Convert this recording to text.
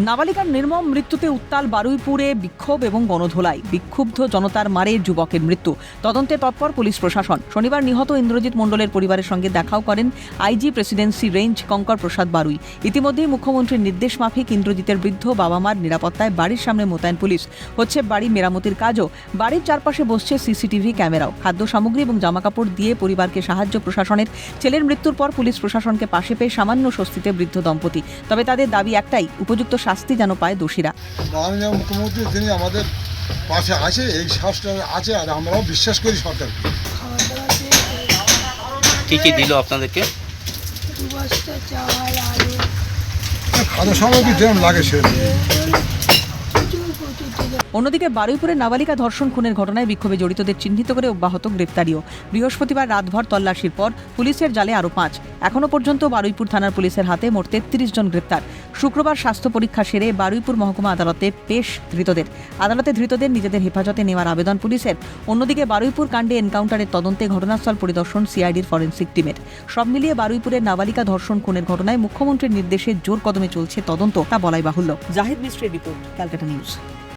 নাবালিকার নির্মম মৃত্যুতে উত্তাল বারুইপুরে বিক্ষোভ এবং গণধোলাই। বিক্ষুব্ধ জনতার মারে যুবকের মৃত্যু। তদন্তে তৎপর পুলিশ প্রশাসন। শনিবার নিহত ইন্দ্রজিৎ মণ্ডলের পরিবারের সঙ্গে দেখাও করেন আইজি প্রেসিডেন্সি রেঞ্জ কঙ্কর প্রসাদ বারুই। ইতিমধ্যেই মুখ্যমন্ত্রীর নির্দেশ মাফিক ইন্দ্রজিতের বৃদ্ধ বাবা মার নিরাপত্তায় বাড়ির সামনে মোতায়েন পুলিশ। হচ্ছে বাড়ি মেরামতির কাজও। বাড়ির চারপাশে বসছে সিসিটিভি ক্যামেরাও। খাদ্য সামগ্রী এবং জামাকাপড় দিয়ে পরিবারকে সাহায্য প্রশাসনের। ছেলের মৃত্যুর পর পুলিশ প্রশাসনকে পাশে পেয়ে সামান্য স্বস্তিতে বৃদ্ধ দম্পতি। তবে তাদের দাবি একটাই, উপযুক্ত শাস্তি যেন পায় দোষীরা। মাননীয় মুখ্যমন্ত্রী তিনি আমাদের পাশে আছে, এই সাহসটা আছে, আর আমরাও বিশ্বাস করি সরকার। কি কি দিল আপনাদেরকে? খাদ্য সামগ্রী যেমন লাগে সে। অন্যদিকে বারুইপুরের নাবালিকা ধর্ষণ খুনের ঘটনায় বিক্ষোভে জড়িতদের চিহ্নিত করে অব্যাহত গ্রেপ্তারিও। বৃহস্পতিবার রাতভর তল্লাশির পর পুলিশের জালে আরও 5। এখনও পর্যন্ত বারুইপুর থানার পুলিশের হাতে মোট 33 জন গ্রেপ্তার। শুক্রবার স্বাস্থ্য পরীক্ষা সেরে বারুইপুর মহকুমা আদালতে পেশ ধৃতদের। আদালতে ধৃতদের নিজেদের হেফাজতে নেওয়ার আবেদন পুলিশের। অন্যদিকে বারুইপুর কাণ্ডে এনকাউন্টারের তদন্তে ঘটনাস্থল পরিদর্শন সিআইডির ফরেন্সিক টিমের। সব মিলিয়ে বারুইপুরের নাবালিকা ধর্ষণ খুনের ঘটনায় মুখ্যমন্ত্রীর নির্দেশে জোর কদমে চলছে তদন্ত, তা বলাই বাহুল্য। জাহিদ মিস্ত্রির রিপোর্ট, ক্যালকাটা নিউজ।